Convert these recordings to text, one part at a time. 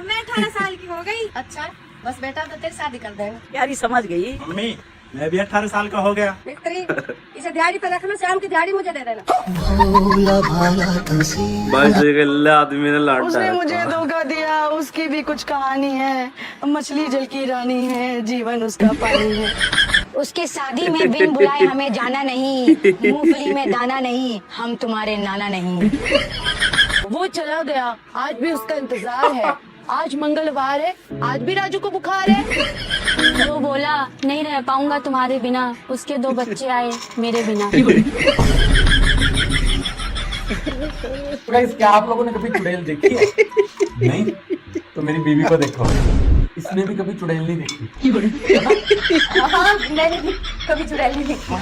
अब मैं 18 साल की हो गई। अच्छा, बस बेटा तो तेरी शादी कर देंगे। यारी समझ गई। मम्मी मैं भी 18 साल का हो गया। मिस्त्री, इसे दिहाड़ी पे रखना, शाम की दिहाड़ी मुझे दे देना। आदमी ने लाट उसने मुझे धोखा दिया, उसकी भी कुछ कहानी है। मछली जल की रानी है, जीवन उसका पानी है। उसके शादी में बिन बुलाए हमें जाना नहीं, मूंगफली में दाना नहीं, हम तुम्हारे नाना नहीं। वो चला गया, आज भी उसका इंतजार है। आज मंगलवार है, आज भी राजू को बुखार है। वो बोला नहीं रह पाऊंगा तुम्हारे बिना, उसके 2 बच्चे आए मेरे बिना। गाइस, क्या आप लोगों ने कभी चुड़ैल देखी है? नहीं तो मेरी बीवी को देखो, इसने भी कभी चुड़ैल नहीं देखी। हाँ, मैंने भी कभी चुड़ैल नहीं देखी।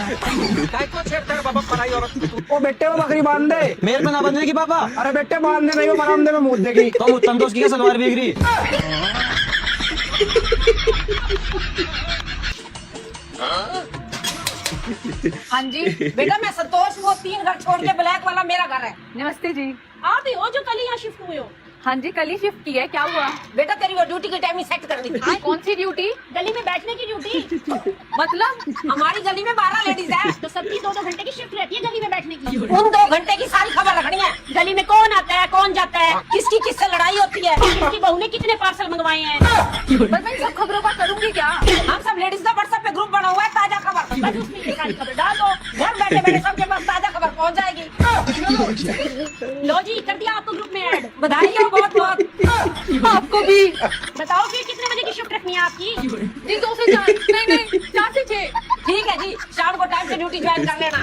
ओ बेटे वो बकरी बांध दे। मेरे पे ना बंधने की पापा। अरे बेटे बांधने नहीं, वो बरामदे में मुँह देगी। तो उत्तम तो उसकी क्या सलवार भीग रही। हाँ जी बेटा, मैं संतोष, वो 3 घर छोड़ के ब्लैक वाला मेरा घर है। नमस्ते जी। आप ही हो जो कल यहाँ शिफ्ट हुए हो? हाँ जी, कल ही शिफ्ट की है। क्या हुआ? बेटा तेरी वो ड्यूटी की टाइमिंग सेट करनी थी। कौन सी ड्यूटी? गली में बैठने की ड्यूटी। मतलब हमारी गली में 12 लेडीज है, तो सबकी 2-2 घंटे की शिफ्ट रहती है गली में बैठने की। उन 2 घंटे की सारी खबर रखनी है। गली में कौन आता है, कौन जाता है, किसकी किससे लड़ाई होती है, किसकी बहू ने कितने पार्सल मंगवाए हैं। पर मैं इन सब खबरों का करूँगी क्या? हम सब लेडीज का व्हाट्सएप पे ग्रुप बना हुआ है, ताजा खबर, बस उसमें ये सारी खबर डाल दो, घर बैठे बैठे सबके पास ताजा खबर पहुँच जाएगी। लो जी, कर दिया आपको ग्रुप में ऐड। बधाई हो बहुत बहुत। आपको भी। बताओ फिर कितने बजे की शिफ्ट रखनी है आपकी? जी 2 से 4, नहीं 4 से 6। ठीक है जी, शाम को टाइम से ड्यूटी ज्वाइन कर लेना।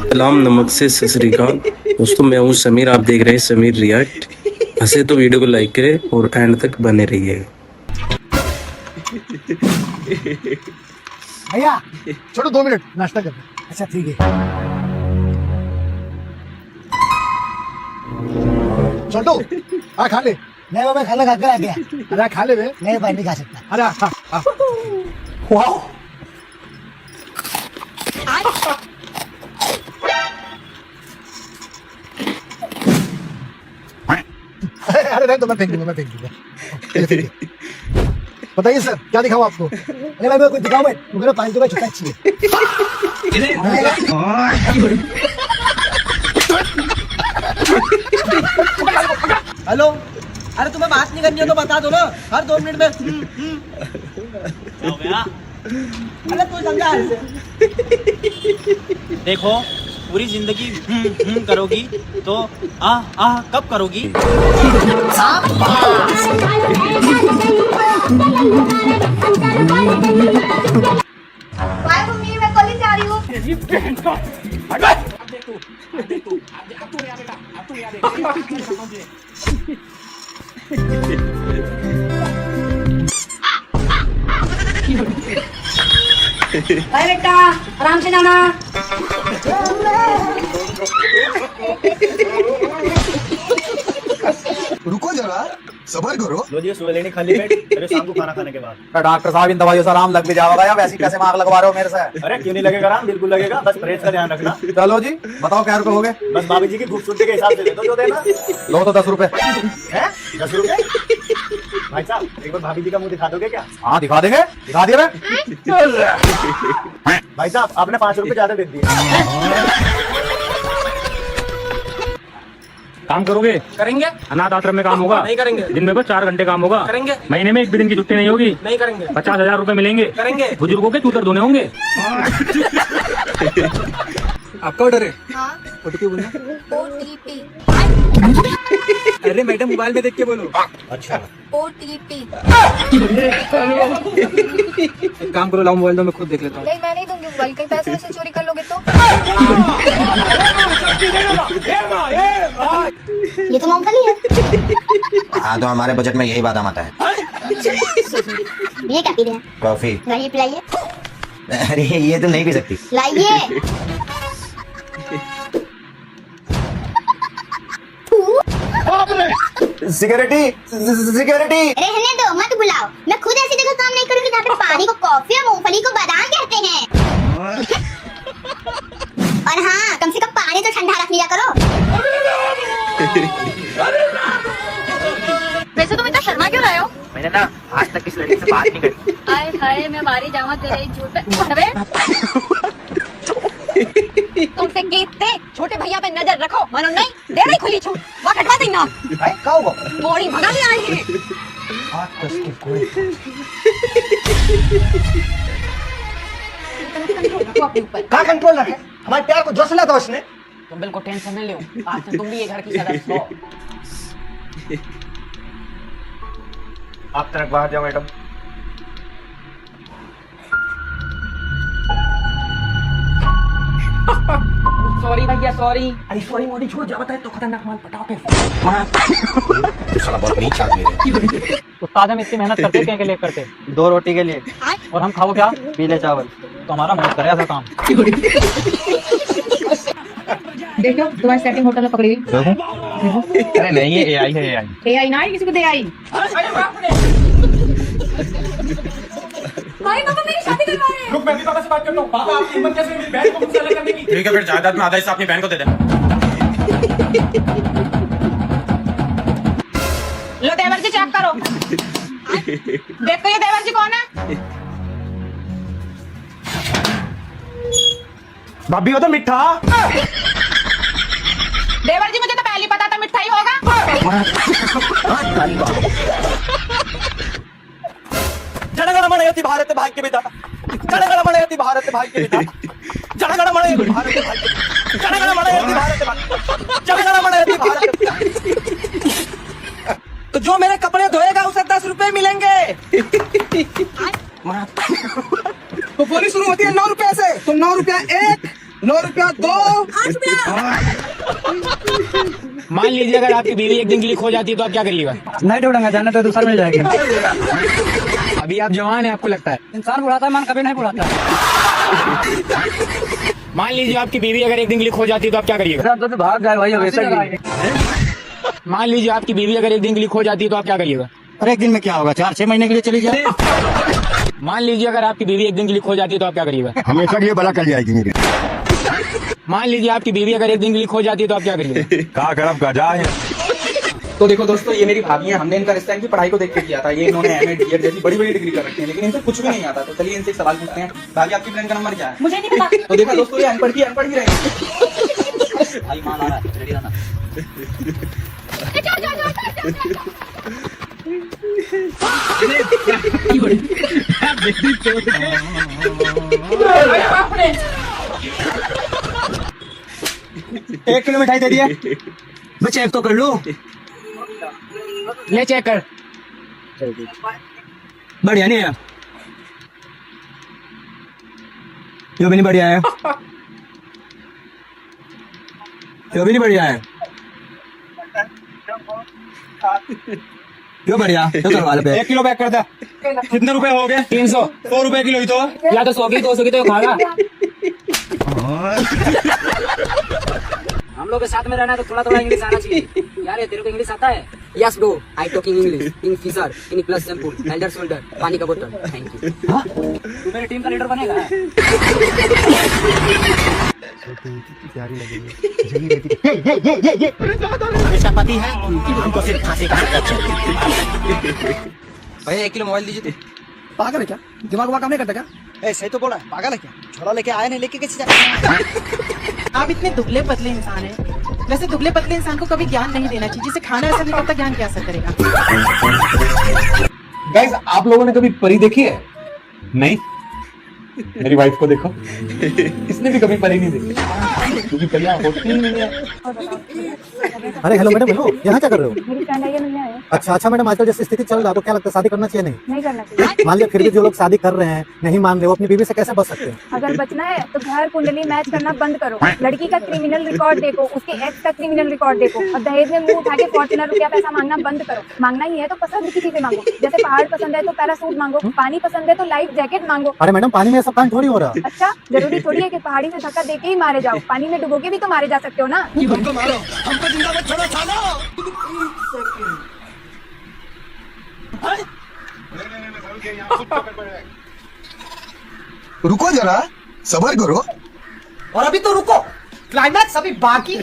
सलाम, नमस्ते, सत श्री अकाल दोस्तों, मैं हूँ समीर। आप देख रहे हैं समीर रिएक्ट। हंसे तो वीडियो को लाइक करें और एंड तक बने रहिएगा। भैया छोड़ो 2 मिनट, नाश्ता कर। अच्छा ठीक है। छोटू हाँ खा ले। नहीं मैं खाना खाकर आ गया। अरे खा ले बे। नहीं भाई नहीं खा सकता। अरे हाँ हाँ। वाह अरे नहीं तो मैं फेंक दूंगा, मैं फेंक दूंगा। बताइए सर क्या दिखाऊं आपको? अरे भाई मैं कुछ दिखाऊं? मैं मुझे 5 का छुट्टा चाहिए। हेलो, अरे तुम्हें बात नहीं करनी है तो बता दो ना, हर 2 मिनट में। क्या हो गया? अरे तू समझा। देखो पूरी जिंदगी करोगी तो कब करोगी? मम्मी मैं कॉलेज जा रही हूँ। अरे बेटा आराम से जाना। रुको जरा, सबर करो। लो जी, सुबह लेनी खाली पेट, फिर शाम को खाना खाने के बाद। डॉक्टर साहब इन दवाइयों से आराम लग भी जाएगा या वैसी कैसे मार्क लगवा रहे हो मेरे से? अरे क्यों नहीं लगेगा आराम, बिल्कुल लगेगा, बस परहेज का ध्यान रखना। चलो जी बताओ क्या रुपए हो गए? बस भाभी जी की खूबसूरती के हिसाब से दे दो जो देना लो तो 10 रुपए। है। 10 रुपए? भाई साहब एक बार भाभी जी का मुंह दिखा दोगे क्या? हाँ दिखा देंगे, दिखा दिया। भाई साहब आपने 5 रुपए ज्यादा दे दिए। काम करोगे? करेंगे। अनाथ आश्रम में काम होगा? नहीं करेंगे। दिन में बस 4 घंटे काम होगा? करेंगे। महीने में 1 भी दिन की छुट्टी नहीं होगी? नहीं करेंगे। 50,000 रुपए मिलेंगे? करेंगे। बुजुर्गों के चूतर धोने होंगे? आपका ऑर्डर है? हाँ। ओटीपी बोलना। OTP अरे मैडम मोबाइल में देख के बोलो। अच्छा OTP। एक काम करो, लाओ मोबाइल दो, मैं खुद देख लेता हूँ। नहीं मैं नहीं दूंगी मोबाइल, कहीं पैसे वैसे चोरी कर लोगे तो। ये तो मूंगफली है। हाँ तो हमारे बजट में यही बादाम आता है। ये क्या पी रहे हैं? कॉफी। लाइए पिलाइए। अरे ये तुम नहीं पी सकती। लाइए। Security security. रहने दो, मत बुलाओ। मैं खुद ऐसी जगह काम नहीं करूंगी जहाँ पे पानी को कॉफी और मूंगफली को बादाम कहते हैं। और हाँ, कम से कम पानी तो ठंडा रख लिया करो। ना आज तक किस लड़की से बात नहीं करी। आए हाय मैं मारी जावा तेरे झूठ पे। अबे तुमसे कहते छोटे भैया पे नजर रखो, मानो नहीं दे रही खुली छूट, वहाँ हटवा देना। भाई क्या हुआ? मोड़ी भगा ले आई है। क्या कंट्रोल रखे? हमारे प्यार को जोशला था उसने। तुम बिल्कुल टेंशन नहीं लो, आज से तुम भी ये घर की सदस्य हो। आप तक बाहर जाओ मैडम। सॉरी भैया सॉरी। अरे सॉरी मोदी छोड़ जा, बताए तो खतरनाक माल पटाओ पे। साला बहुत नीच आदमी है। उस्ताद हम इतनी मेहनत करते क्या के लिए करते, 2 रोटी के लिए और हम खाओ क्या, पीले चावल। तो हमारा मन करे ऐसा काम। देखो तुम्हारी सेटिंग होटल में पकड़ी हुई। अरे नहीं ये एआई है, एआई ना किसी को दे आई। भाई पापा मेरी शादी करवा रहे हैं। रुक, मैं भी पापा से बात करता हूँ। पापा आपकी हिम्मत कैसे मेरी बहन को मुझसे अलग करने की? ठीक है फिर जायदाद में आधा हिस्सा अपनी बहन को दे दे। लो देवर जी चेक करो। देखो ये देवर जी कौन है। भाभी वो तो मिठा। देवर जी मुझे तो पहले पता था मिठाई होगा। जनगण मन यति भारत भाग्य विधाता, जनगण मन यति भारत भाग्य विधाता, जनगण मन यति भारत भाग्य, जनगण मन यति भारत, जनगण मन यति भारत। तो जो मेरे कपड़े धोएगा उसे 10 रुपए मिलेंगे। तो बोली शुरू होती है 9 रुपए से, तो 9 रुपया 1, 9 रुपया 2। मान लीजिए अगर आपकी बीवी एक दिन के लिए खो जाती है तो आप क्या करिएगा? नहीं ढूंढूंगा, जाना तो दूसरा मिल जाएगा। अभी आप जवान है, आपको लगता है इंसान बुढ़ाता है, मन कभी नहीं बुढ़ाता। मान लीजिए आपकी बीवी अगर एक दिन के लिए खो जाती है तो आप क्या करिएगा? तो भाग गए भाई, वैसे ही। मान लीजिए आपकी बीवी अगर एक दिन के लिए खो जाती है तो आप क्या करिएगा? अरे एक दिन में क्या होगा, 4-6 महीने के लिए चली जाए। मान लीजिए अगर आपकी बीवी एक दिन के लिए खो जाती है तो आप क्या करिएगा? हमेशा के लिए भला कर जाएगी मेरी। मान लीजिए आपकी बीवी अगर एक दिन के लिए खो जाती है तो आप क्या करिएगा? कहा करब का जाए। तो देखो दोस्तों, ये मेरी भाभी है। हमने इनका रिश्ता इनकी पढ़ाई को देख के किया था। ये इन्होंने एमए डीएड जैसी बड़ी बड़ी डिग्री कर रखी है, लेकिन इनसे कुछ भी नहीं आता। तो चलिए इनसे एक सवाल पूछते हैं। भाभी आपकी फ्रेंड का नंबर क्या है? मुझे नहीं पता। तो देखा दोस्तों, ये अनपढ़ ही रहेंगे। भाई मान आ रहा है, रेडी रहना। एक किलो मिठाई दे दिए, मैं चेक तो कर लूं। ले चेक कर। बढ़िया नहीं है, यो भी नहीं बढ़िया है, यो भी नहीं बढ़िया है, यो बढ़िया तो करवा ले। 1 किलो पैक कर दे। कितने रुपए हो गए? 300। 100 रुपए किलो ही तो। या तो 100 की 200 की तो खागा। हम लोग के साथ में रहना है तो थोड़ा थोड़ा इंग्लिश आना चाहिए। यार ये तेरे को इंग्लिश आता है? Yes bro, I talking English. In fisher, in plus shampoo, elder shoulder, पानी का बोतल। Thank you. तू मेरी टीम का लीडर बनेगा। इसका पति है, हमको सिर्फ फांसी का भैया 1 किलो मोबाइल दीजिए। पागल है क्या? दिमाग काम नहीं करता क्या? ऐसे तो बोला पागल है क्या? छोरा लेके आया नहीं, लेके कैसे जाए? आप इतने दुबले पतले इंसान हैं। वैसे दुबले पतले इंसान को कभी ज्ञान नहीं देना चाहिए। जिसे खाना असर नहीं करता, ज्ञान क्या असर करेगा? गाइस, आप लोगों ने कभी परी देखी है? नहीं? मेरी वाइफ को देखो, इसने भी कभी परी नहीं देखी, क्योंकि परियां होती ही नहीं है। अरे हेलो मैडम, हेलो, यहाँ क्या कर रहे हो? मेरी फ्रेंड आई है, मिलने आए। अच्छा मैडम, आजकल जैसी स्थिति चल रहा है तो क्या लगता है शादी करना चाहिए नहीं करना चाहिए। मान लिया फिर भी जो लोग शादी कर रहे हैं नहीं मान रहे, वो अपनी बीवी से कैसे बच सकते हैं? अगर बचना है तो घर कुंडली मैच करना बंद करो। लड़की का क्रिमिनल रिकॉर्ड देखो, उसके एक्स का क्रिमिनल रिकॉर्ड देखो, और दहेज में मुंह उठा के फॉर्च्यूनर रुपया पैसा मांगना बंद करो। मांगना ही है तो पसंद की चीजें मांगो। जैसे पहाड़ पसंद है तो पैरासूट मांगो, पानी पसंद है तो लाइफ जैकेट मांगो। अरे मैडम, पानी में सब काम थोड़ी हो रहा। अच्छा, जरूरी थोड़ी है कि पहाड़ी में धक्का देके ही मारे जाओ, पानी में डुबो के भी तो मारे जा सकते हो ना। हमको मारो, हमको जिंदा मत छोड़ो, सालो। रुको जरा, सबर करो। और अभी तो रुको, क्लाइमैक्स अभी बाकी।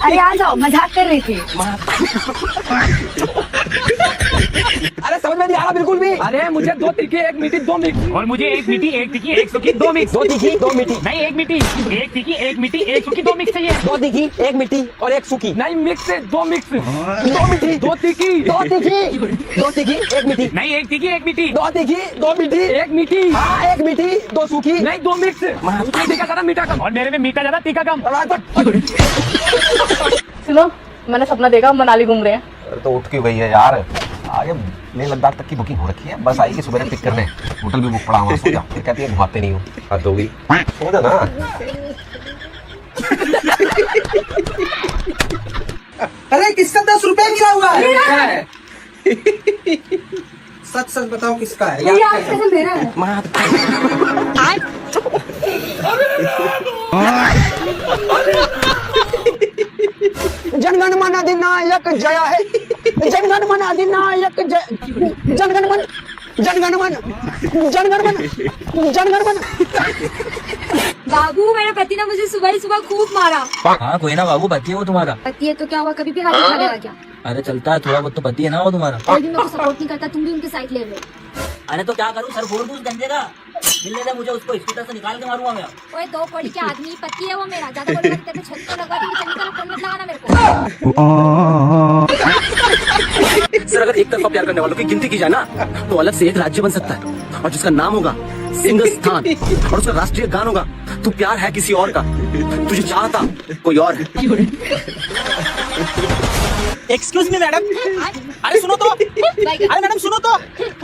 अरे आ जाओ, मजाक कर रही थी। अरे समझ में नहीं आ रहा बिल्कुल भी। अरे मुझे 2 तीखी 1 मीठी 2 मिक्स, और मुझे 1 मीठी 1 तीखी 1 सूखी 2 मिक्स। 2 तीखी 2 मीठी नहीं, 1 मीठी 1 तीखी 1 मीठी 1 सूखी 2 मिक्स चाहिए। 2 तीखी 1 मीठी और 1 सूखी नहीं, मिक्स है 2 मिक्स। 2 मीठी 2 तीखी 2 तीखी 2 तीखी 1 मीठी नहीं, 1 तीखी 1 मीठी 2 तीखी 2 मीठी 1 मीठी हाँ 1 मीठी 2 सूखी नहीं 2 मिक्स। उसमें तीखा ज्यादा मीठा कम, और मेरे में मीठा ज्यादा तीखा कम। सुनो, मैंने सपना देखा हम मनाली घूम रहे हैं। तो उठ के गई है यार, आगे लेह लद्दाख तक की बुकिंग हो रखी है, बस आएगी सुबह पिक करने, होटल भी बुक पड़ा हुआ, सो जा। फिर कहती है घुमाते नहीं हो, हद होगी, सो जा ना। अरे किसका 10 रुपए गिरा हुआ है? सच सच बताओ किसका है? ये आपसे तो मेरा है। जनगण मन अधिनायक जय है, जनगण मन अधिनायक जय, जनगण मन जनगण मन जनगण मन जनगण मन। बाबू, मेरे पति ने मुझे सुबह ही सुबह खूब मारा। हाँ कोई ना बाबू, पति है वो तुम्हारा। पति है तो क्या हुआ, कभी भी हाथ उठा लेगा क्या? अरे चलता है थोड़ा बहुत तो, पति है ना वो तुम्हारा। कोई भी मेरे को सपोर्ट नहीं करता, तुम भी उनकी साइड ले लो। अरे तो क्या करूँ, सर फोड़ दूँ उस गंजे का, मिलने दे मुझे उसको, स्कूटर से निकाल के मारूंगा मैं। ओए 2 कौड़ी के आदमी, पति है वो मेरा, ज्यादा बोलेगा तो छत को लगवा दूंगी, चंगी तरह फोन मत लगाना मेरे को। सर अगर एक तरफा प्यार करने वालों की गिनती की जाए ना, तो अलग से एक राज्य बन सकता है, और जिसका नाम होगा सिंगस्थान, और उसका राष्ट्रीय गान होगा तू प्यार है किसी और का, तुझे चाहता कोई और है। एक्सक्यूज मी मैडम, अरे सुनो तो, अरे मैडम सुनो तो,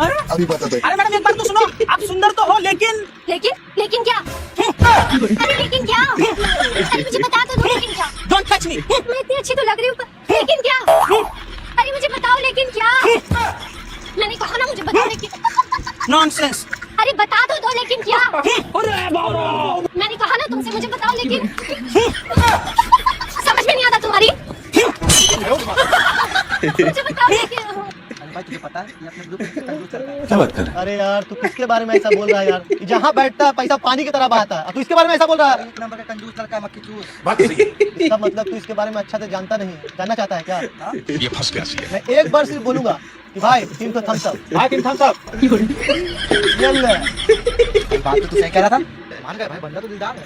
अरे मैडम एक बार तो सुनो, आप सुंदर तो हो लेकिन लेकिन क्या? अरे लेकिन क्या? अरे मुझे बता तो दो, लेकिन क्या? Don't touch me. मैं इतनी अच्छी तो लग रही हूँ, लेकिन क्या? अरे मुझे बताओ लेकिन क्या? मैंने कहा ना मुझे बताओ लेकिन। नॉनसेंस। अरे बता दो लेकिन क्या? मैंने कहा ना तुमसे, मुझे बताओ लेकिन। समझ में नहीं आता तुम्हारी। मुझे बताओ लेकिन। भाई तुझे पता है ये अपने ग्रुप में कंजूस करता है। क्या बात कर रहा है? अरे यार तू किसके बारे में ऐसा बोल रहा है यार? जहाँ बैठता है पैसा पानी की तरह बहाता है, तू इसके बारे में ऐसा बोल रहा है? एक नंबर का कंजूस लड़का है, मक्खी चूस। बात सही है। इसका मतलब तू इसके बारे में अच्छा से जानता नहीं है, जानना चाहता है क्या? ये फंस गया सी। मैं एक बार सिर्फ बोलूंगा कि भाई टीम को थम्स अप, भाई टीम थम्स अप। ये ले बात तो तू सही कह रहा था, मान गए भाई, बंदा तो दिलदार है।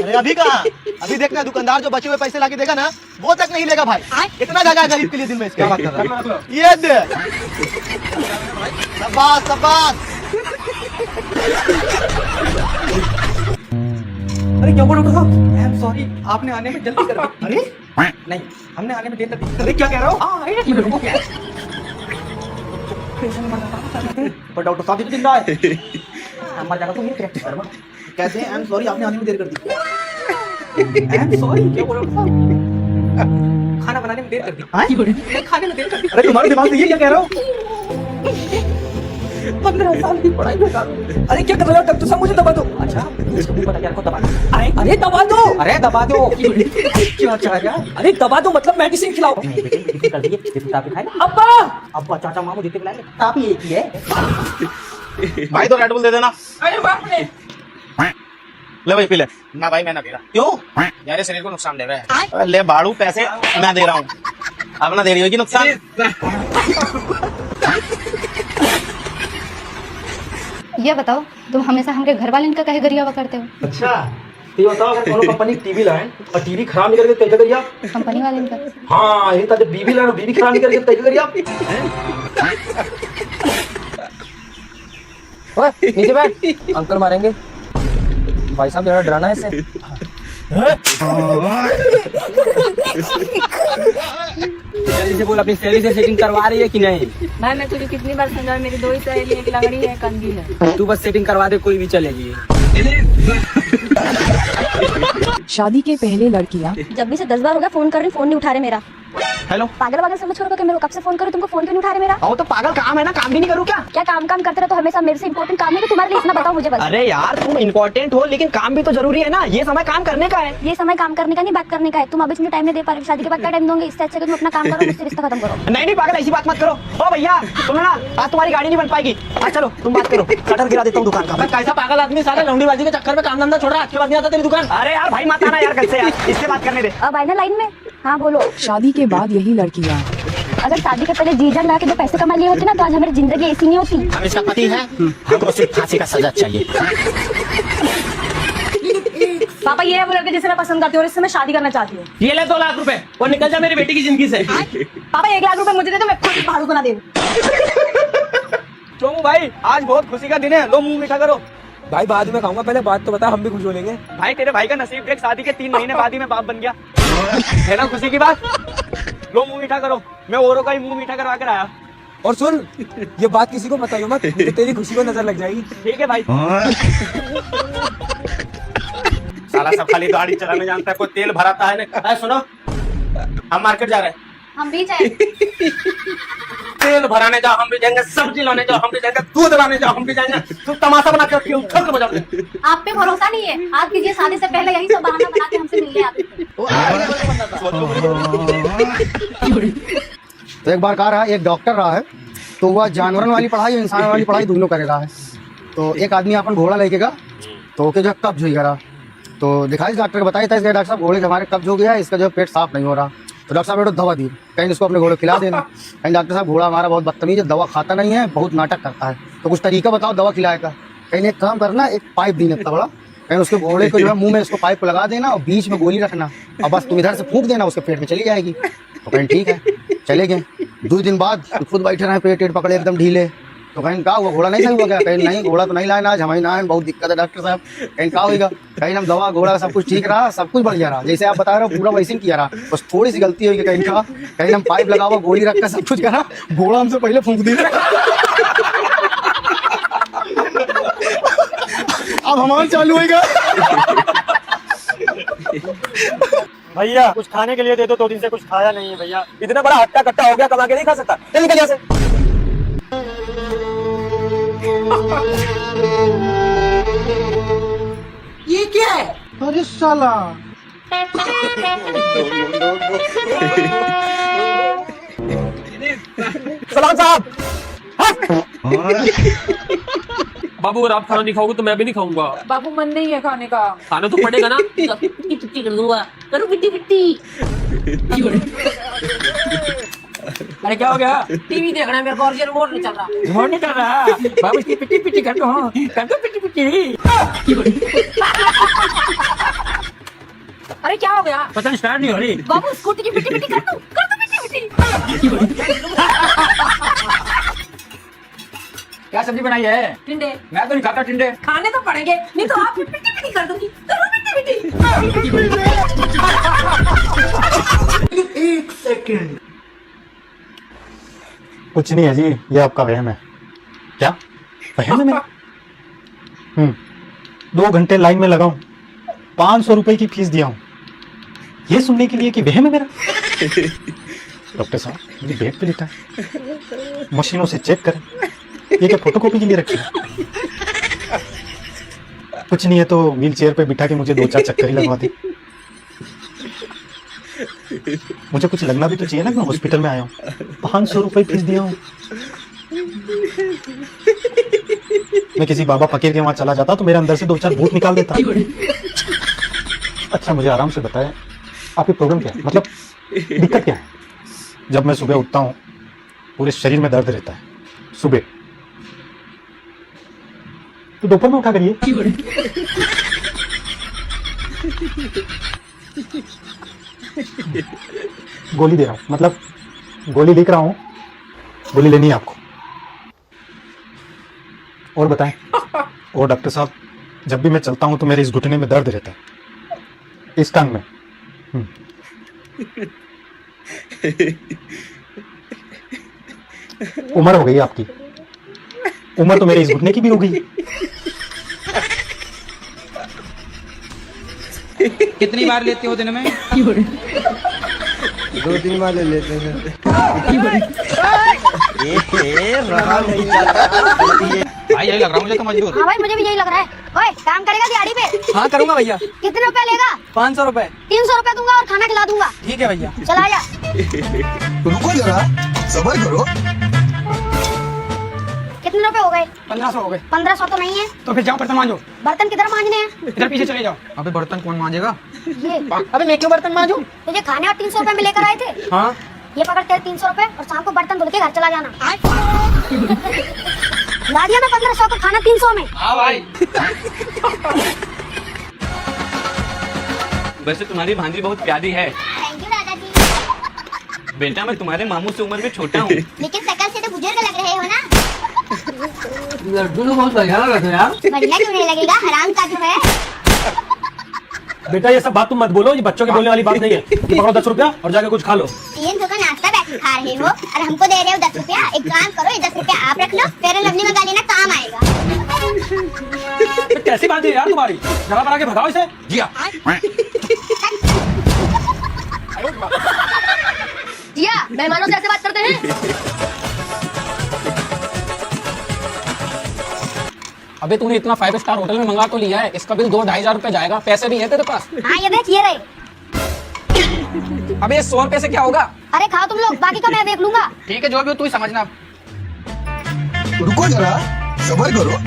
अरे अभी कहाँ, अभी देखना दुकानदार जो बचे हुए पैसे लाके देगा ना, वो तक नहीं लेगा भाई। इतना जगह है गरीब के लिए दिन में। इसके क्या बात कर रहा है? ये दे शाबाश शाबाश। अरे क्या बोल रहा हूँ? आई एम सॉरी, आपने आने में जल्दी कर दी। अरे नहीं, हमने आने में देर कर दी। अरे क्या कह रहे हो? पर डॉक्टर साहब तो जिंदा है। मर जाएगा, तुम ये प्रैक्टिस करो। कहते हैं आई एम सॉरी, आपने आने में देर कर दी। आई एम सॉरी, क्या बोल रहा हूँ? खाना बनाने में देर कर दी। खाने में देर कर दी। अरे तुम्हारे दिमाग से ये क्या कह रहा हो? 15 साल की पढ़ाई बेकार। अरे क्या कर रहे हो? डॉक्टर साहब मुझे दबा दो। अच्छा पता क्या, दबा दो। अरे दबा दो। अरे दबा दो। क्या चाह रहा? अरे दबा दो मतलब मेडिसिन खिलाओ। बेटे कर दीजिए, जितनी ताप खाए। अब्बा अब्बा चाचा मामू जितने खिलाएंगे, ताप ही एक ही है। भाई तो रेड बुल दे देना। अरे बाप रे, ले भाई पी ले। ना भाई मैं ना दे रहा। क्यों? यार शरीर को नुकसान दे रहा है। ले बाड़ू, पैसे मैं दे रहा हूँ, अब ना दे रही होगी नुकसान। ये बताओ, तुम हमेशा हमारे घर वाले इनका कहे गरियावा करते हो? अच्छा तो ये बताओ, अगर कोनो कंपनी टीवी लाए और टीवी खराब निकल गई तो क्या करिए? कंपनी वाले इनका। हाँ ये जब बीवी लाए, बीवी खराब निकल गई तो क्या करिए? नीचे बैठ, अंकल मारेंगे। भाई साहब जरा डराना है इससे। जल्दी से बोल, अपनी सहेली से सेटिंग करवा रही है कि नहीं? भाई मैं तुझे कितनी बार समझाऊं, मेरी 2 ही सहेली, एक लंगड़ी है, कंगी है। तू बस सेटिंग करवा दे, कोई भी चलेगी। शादी के पहले लड़कियां जब भी से 10 बार हो गया फोन कर रही, फोन नहीं उठा रहे मेरा। हेलो, पागल वागल समझ करो कि मेरे को कब से फोन करूं, तुमको फोन क्यों नहीं उठा रहे मेरा? आओ तो पागल काम है ना, काम भी नहीं करूँ क्या? क्या काम करते रहो तो हमेशा मेरे से इंपॉर्टेंट काम नहीं तो तुम्हारे लिए इतना बताओ मुझे बस। अरे यार तुम इम्पोर्टेंट हो, लेकिन काम भी तो जरूरी है ना। ये समय काम करने का है। ये समय काम करने का नहीं, बात करने का है। तुम अभी मुझे टाइम नहीं दे पा रहे, शादी के बाद क्या टाइम दोगे? इससे अच्छा कि तुम अपना काम करो, मुझसे रिश्ता खत्म करो। नहीं पागल, ऐसी बात मत करो। ओ भैया सुनो ना, आज तुम्हारी गाड़ी नहीं बन पाएगी। आज चलो तुम बात करो, कटर गिरा देता हूँ दुकान का। मैं कैसा पागल आदमी, साला लौंडीबाजी के चक्कर में काम धंधा छोड़ रहा, आज के बाद नहीं आता तेरी दुकान। अरे यार भाई मत आना यार, कैसे यार, इससे बात करने दे। अब आए ना लाइन में, हाँ बोलो। शादी के बाद यही लड़कियाँ। अगर शादी के पहले जी जान ला के जो पैसे कमा लिए होते ना तो आज हमारी जिंदगी ऐसी नहीं होती। हम इसका पति है, हमको सिर्फ फांसी का सजा चाहिए। पापा ये है वो लड़के जिसे मैं पसंद करती हूँ और इससे मैं शादी करना चाहती हूँ। ये ले 2 लाख रुपए और निकल जा मेरी बेटी की जिंदगी से। पापा 1 लाख रुपए मुझे दे दो, मैं खुद भाड़ू बना दूँ। चोमू भाई आज बहुत खुशी का दिन है, लो मुंह मीठा करो। भाई बाद में खाऊंगा, पहले बात तो बता, हम भी खुश हो लेंगे। भाई तेरे भाई का नसीब देख, शादी के 3 महीने बाद ही मैं बाप बन गया। है ना खुशी की बात? लो मुंह मीठा करो, मैं औरों का ही मुंह मीठा करवा कर आया। और सुन, ये बात किसी को बताइयो मत, तो तेरी खुशी को नजर लग जाएगी। ठीक है भाई। साला सब खाली गाड़ी चलाने जानता है, कोई तेल भराता है ना। सुनो, हम मार्केट जा रहे हैं। हम भी जाए। तेल भराने जाओ हम भी जाएंगे, सब्जी लाने जाओ हम भी जाएंगे, दूध लाने जाओ हम भी जाएंगे। तू तमाशा बना के क्यों उठा के बजा दे? आप पे भरोसा नहीं है। आप कीजिए, शादी से पहले यही सब बहाना बना के हमसे मिलने आते थे। तो एक बार कहा रहा, एक डॉक्टर रहा है, तो वह जानवरों वाली पढ़ाई और इंसान वाली पढ़ाई दोनों करे रहा है। तो एक आदमी अपन घोड़ा लेके गया, तो ओके जो कब्ज हुई करा, तो दिखाई डॉक्टर को बताया था इसका, डॉक्टर साहब घोड़े के हमारे कब्ज हो गया है, इसका जो पेट साफ नहीं हो रहा। तो डॉक्टर साहब ने दवा दी, कहीं इसको अपने घोड़े खिला देना। कहीं डॉक्टर साहब घोड़ा हमारा बहुत बदतमीज है, दवा खाता नहीं है, बहुत नाटक करता है, तो कुछ तरीका बताओ दवा खिलाए का। कहीं एक काम करना, एक पाइप देना इतना बड़ा, कहीं उसके घोड़े को जो है मुंह में उसको पाइप लगा देना और बीच में गोली रखना, और बस तुम इधर से फूंक देना, उसके पेट में चली जाएगी। तो कहीं ठीक है, चले गए। 2 दिन बाद खुद बैठे रहे, पेट पकड़े एकदम ढीले। तो कहीं कहा वो घोड़ा नहीं सही हो गया? कहीं नहीं, घोड़ा तो नहीं लाना आज, हमारी ना बहुत दिक्कत है डॉक्टर साहब। कहीं कहा होगा? कहीं हम दवा घोड़ा सब कुछ ठीक रहा, सब कुछ बढ़िया रहा, जैसे आप बता रहे हो पूरा वैसे ही किया रहा, बस थोड़ी सी गलती हुई। कहीं कहा, कहीं हम पाइप लगा हुआ गोली रखकर सब कुछ करा, घोड़ा हमसे पहले फूंक दिया। अब हमारा चालू होगा। भैया कुछ खाने के लिए दे दो, 2 दिन से कुछ खाया नहीं है भैया। इतना बड़ा हट्टा कट्टा हो गया, कमा के नहीं खा सकता। चल निकल यहाँ से। ये क्या है? अरे साला सलाम साहब। बाबू अगर आप खाना नहीं खाओगे तो मैं भी नहीं खाऊंगा। बाबू मन नहीं है खाने का। खाना तो पड़ेगा ना। पिट्टी पिट्टी कर दूंगा, करो पिट्टी पिट्टी। अरे क्या हो गया? टीवी देख रहे हैं, मेरे को और ये रिमोट नहीं चल रहा। रिमोट नहीं चल रहा? बाबू इसकी पिट्टी पिट्टी कर दो पिट्टी पिट्टी। अरे क्या हो गया? पता नहीं, स्टार्ट नहीं हो रही। बाबू स्कूटी की पिट्टी पिट्टी कर दो पिट्टी पिट्टी। क्या सब्जी बनाई है? टिंडे। मैं तो नहीं खाता टिंडे। खाने तो पड़ेंगे, नहीं तो आप पिट्टी पिट्टी कर दूंगी, करो पिट्टी पिट्टी। 1 सेकंड। कुछ नहीं है जी, ये आपका वहम है। क्या वहम है मेरा? 2 घंटे लाइन में लगा हूं, 500 रुपए की फीस दिया हूं, ये सुनने के लिए कि वहम है मेरा। डॉक्टर साहब मुझे बेड पे लेटा है, मशीनों से चेक करें, ये क्या फोटोकॉपी के लिए रखी है? कुछ नहीं है तो व्हील चेयर पे बिठा के मुझे 2-4 चक्कर ही लगवा दी। मुझे कुछ लगना भी तो चाहिए ना, मैं हॉस्पिटल में आया हूँ, 500 रुपए फीस दिया हूँ। मैं किसी बाबा फकीर के वहां चला जाता तो मेरे अंदर से 2-4 भूत निकाल देता। अच्छा मुझे आराम से बताएं, आपकी प्रॉब्लम क्या है, मतलब दिक्कत क्या है? जब मैं सुबह उठता हूँ पूरे शरीर में दर्द रहता है, सुबह तो दोपहर में उठा करिए। गोली दे रहा हूँ, मतलब गोली लिख रहा हूँ, गोली लेनी है आपको। और बताएं। और डॉक्टर साहब जब भी मैं चलता हूँ तो मेरे इस घुटने में दर्द रहता है, इस टांग में। उम्र हो गई आपकी, उम्र तो मेरे इस घुटने की भी हो गई। कितनी बार लेते हो दिन में? 2-3 बार ले लेते हैं। भाई यही लग रहा मुझे तो मजबूर। हाँ भाई मुझे भी यही लग रहा है। ओए काम करेगा दिहाड़ी पे? हाँ करूंगा भैया। कितने रुपए लेगा? 500 रुपए। 300 रुपए दूंगा और खाना खिला दूंगा। ठीक है भैया। चला जा। रुको जरा, सब्र करो। कितने रुपए हो गए? 1500 हो गए। 1500 तो नहीं है। तो फिर जाओ बर्तन मांजो। बर्तन किधर मांजने हैं? इधर पीछे चले जाओ। अबे बर्तन कौन मांजेगा? ये अबे मैं क्यों बर्तन मांजू? तुझे खाने और 300 रुपए में लेकर आए थे। हाँ ये पकड़ तेरे 300 रुपए और शाम को बर्तन धुल के घर चला जाना। लादिया में 1500 का खाना 300 में। हाँ भाई। वैसे तुम्हारी भांजी बहुत प्यारी है। थैंक यू दादाजी। बेटा मैं तुम्हारे मामू से उम्र में छोटा हूँ। लेकिन शकल से तो बुजुर्ग लग रहे हो ना। लड्डू तो बहुत बढ़िया लग रहा है यार। बढ़िया क्यों नहीं लगेगा, हराम का जो है। बेटा ये सब बात तुम मत बोलो, ये बच्चों के बोलने वाली बात नहीं है। ये पकड़ो 10 रुपया और जाके कुछ खा लो। 300 का नाश्ता बैठ के खा रहे हो और हमको दे रहे हो 10 रुपया। एक काम करो, ये 10 रुपया आप रख लो, फेयर एंड लवली मंगा लेना, काम आएगा। कैसी बात है यार तुम्हारी, जरा बना के भगाओ इसे। जिया जिया मेहमानों से ऐसे बात करते हैं? अबे तूने इतना 5 स्टार होटल में मंगा तो लिया है, इसका बिल 2-2,500 रुपए जाएगा। पैसे भी है तेरे पास? हाँ ये देख, ये रहे। अबे 100 रुपए से क्या होगा? अरे खाओ तुम लोग, बाकी का मैं देख लूंगा। ठीक है जो भी हो तू ही समझना। रुको जरा, सब्र करो।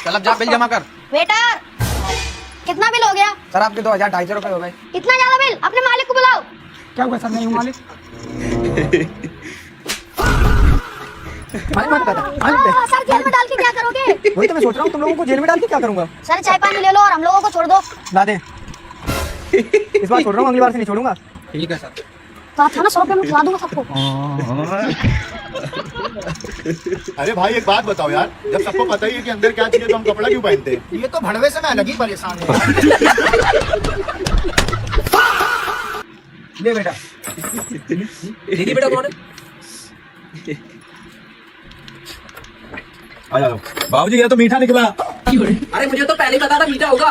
चल अब जा बिल जमा कर। वेटर कितना बिल हो गया? सर आपके 2,000-2,500 रुपए हो गए। इतना ज्यादा बिल? अपने मालिक को बुलाओ। क्या हुआ सर, नहीं हूँ मालिक। सर जेल में डाल के क्या करोगे? वही तो मैं सोच रहा हूँ, तुम लोगों को जेल में डाल के क्या करूंगा। सर चाय पानी ले लो और हम लोगों को छोड़ दो। ला दे। इस बार छोड़ रहा हूँ, अगली बार से नहीं छोड़ूंगा। ठीक है सर। तो अच्छा ना 100 रुपए में खिला दूंगा सबको। अरे भाई एक बात बताओ यार, जब सबको पता ही है कि अंदर क्या चाहिए तो हम कपड़ा क्यों पहनते हैं? ये तो भड़वे से मैं अलग ही परेशान हूँ। ले बेटा। दीदी बेटा कौन है? आ जाओ बाबूजी, ये तो मीठा निकला। अरे मुझे तो पहले ही पता था मीठा होगा।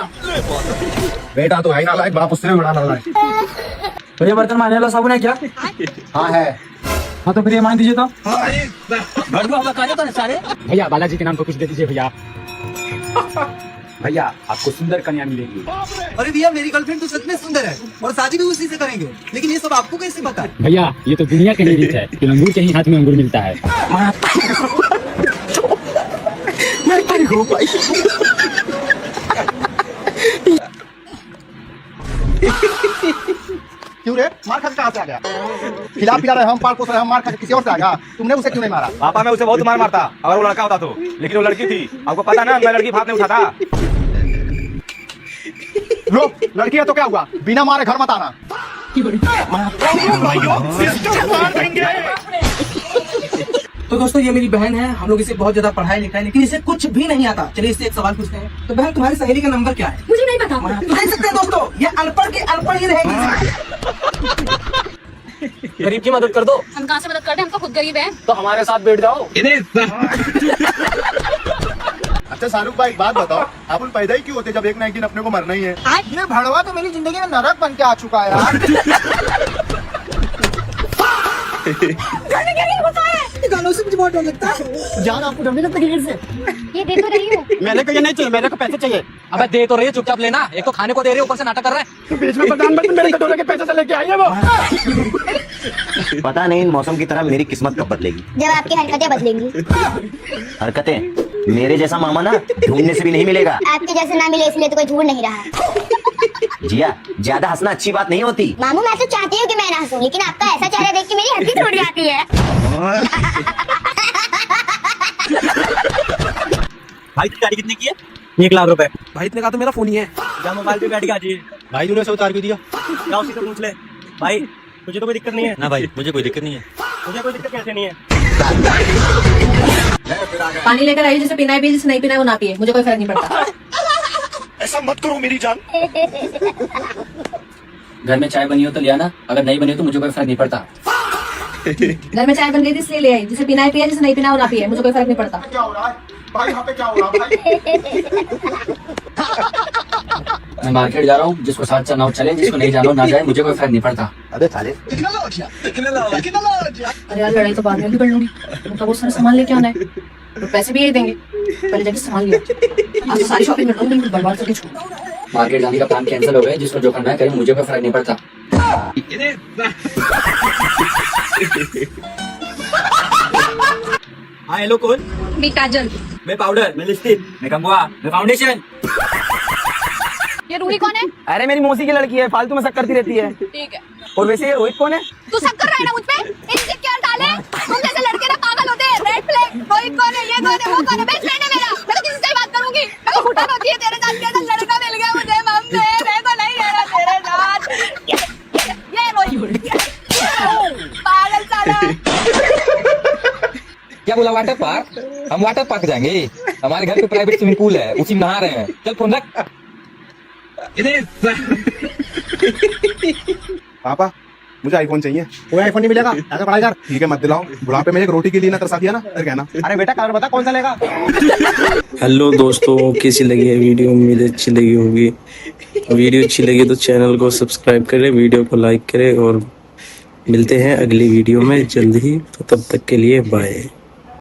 बेटा तो है ना लायक, बाप उससे भी बड़ा नालायक। तो ये बर्तन मारने वाला साबुन है क्या? हाँ है। हाँ तो फिर ये मान दीजिए तो। भैया बालाजी के नाम पर कुछ दे दीजिए भैया। भैया आपको सुंदर कन्या मिलेगी। अरे भैया मेरी गर्लफ्रेंड तो सच में सुंदर है और शादी भी उसी से करेंगे, लेकिन ये सब आपको कैसे पता? भैया ये तो दुनिया की रीत है कि अंगूर के ही हाथ में अंगूर मिलता है। क्यों रे, मार खा कहाँ से आ गया? खिला पिला रहे हम, पाल पोस रहे हम, मार खा किसी और से आ गया? तुमने उसे क्यों नहीं मारा? पापा मैं उसे बहुत मार मारता अगर वो लड़का होता तो, लेकिन वो लड़की थी। आपको पता ना मैं लड़की हाथ नहीं उठाता। लो लड़की है तो क्या हुआ, बिना मारे घर मत आना। तो दोस्तों ये मेरी बहन है, हम लोग इसे बहुत ज्यादा पढ़ाई लिखाई, लेकिन इसे कुछ भी नहीं आता। चलिए इससे एक सवाल पूछते हैं। तो बहन तुम्हारी सहेली का नंबर क्या है? मुझे नहीं पता। देख सकते हैं दोस्तों, ये अनपढ़ के अनपढ़ ही रहेगी। गरीब की मदद कर दो। हम कहाँ से मदद कर दे, हम तो खुद गरीब हैं। तो हमारे साथ बैठ जाओ। अच्छा शाहरुख भाई एक बात बताओ, आप पैदा ही क्यों होते जब एक ना एक दिन अपने को मरना ही है? ये भड़वा तो मेरी जिंदगी में नरक बन के आ चुका है यार। गालों से मुझे बहुत डर लगता है। जान आपको डर नहीं लगता गिरगिट से? ये दे तो रही हूँ। मेरे को ये नहीं चाहिए, मेरे को पैसे चाहिए। अबे दे तो रही है, चुपचाप लेना। एक तो खाने को दे रही है, ऊपर से नाटक कर रहा है। बीच में प्रधानमंत्री मेरे कटोरे के पैसे से लेके आई है वो। पता नहीं इन मौसम की तरह मेरी किस्मत कब बदलेगी। जब आपकी हरकतें बदलेंगी। हरकतें मेरे जैसा मामा ना ढूंढने से भी नहीं मिलेगा। आपके जैसे ना मिले इसलिए तो कोई ढूंढ नहीं रहा। जिया ज्यादा हंसना अच्छी बात नहीं होती। मामू मैं तो चाहती हूँ कि मैं ना हंसूं, लेकिन आपका ऐसा चेहरा देख के मेरी हड्डी टूट जाती है। भाई गाड़ी कितने की है? 1 लाख रुपए। भाई इतने का तो मेरा फोन ही है। जा मोबाइल पे बैठ के आ जाइए। भाई तूने उसे उतार क्यों दिया? क्या उसी से पूछ ले। भाई मुझे तो कोई दिक्कत नहीं है ना। भाई मुझे कोई दिक्कत नहीं है। मुझे कोई दिक्कत कैसे नहीं है? पानी लेकर आइए, जिसे पीना है पिए, जिसे नहीं पीना है वो ना पिए, मुझे कोई फर्क नहीं पड़ता। ऐसा मत करो मेरी जान। घर में चाय बनी हो तो ले आना, अगर नहीं बनी हो तो मुझे कोई फर्क नहीं पड़ता। घर में चाय बन गई थी इसलिए ले आई, जिसे पीना है पिए, जिसे नहीं पीना है वो ना पिए, मुझे कोई फर्क नहीं पड़ता। क्या हो रहा है भाई, यहाँ पे क्या हो रहा है भाई? मैं मार्केट जा रहा हूँ, जिसको साथ चलना हो चले, जिसको नहीं जाना हो ना जाए, मुझे कोई फर्क नहीं पड़ता। अबे साले अरे यार लड़ाई तो बाद में भी कर लूंगी, तो बहुत सारा सामान लेके आना है, तो पैसे भी यही देंगे, पहले जाके सामान लिया। आज सारी शॉपिंग कर लूंगी, बर्बाद करके छोड़ूंगा। मार्केट जाने का प्लान कैंसिल हो गया, जिसको जो करना है करे, मुझे कोई फर्क नहीं पड़ता। हाँ हेलो कौन? मैं काजल। मैं पाउडर, मैं लिपस्टिक, मैं कंगवा, मैं फाउंडेशन। ये रूही कौन है? अरे मेरी मौसी की लड़की है, फालतू में शक करती रहती है। ठीक है। और वैसे ये रोहित कौन है? तू शक कर रहा है ना मुझ पे? इनसे क्या डाले? तुम जैसे लड़के ना पागल होते हैं। Red flag. रोहित कौन है? ये कौन है? वो कौन है? बेस्ट फ्रेंड है मेरा। मैं तो किसी से ही बात करूंगी। मैं तो घुटन होती है तेरे साथ। कैसा लड़का मिल गया मुझे मम्मी। मैं तो नहीं रह रहा तेरे साथ। ये रोहित पागल साला। क्या बोला वाटर पार्क? हम वाटर पार्क जाएंगे। हमारे घर पे प्राइवेट स्विमिंग पूल है, उसी में नहा रहे हैं। चल फोन रख। पापा मुझे आईफोन चाहिए। कोई आईफोन नहीं मिलेगा, आगे पढ़ाई कर। ठीक है मत दिलाओ, बुढ़ापे में एक रोटी के लिए ना तरसा दिया ना, फिर कहना। अरे बेटा कलर बता कौन सा लेगा। हेलो दोस्तों, कैसी लगी है वीडियो? उम्मीद अच्छी लगी होगी। वीडियो अच्छी लगी तो चैनल को सब्सक्राइब करें, वीडियो को लाइक करें और मिलते हैं अगली वीडियो में जल्द ही। तो तब तक के लिए बाय।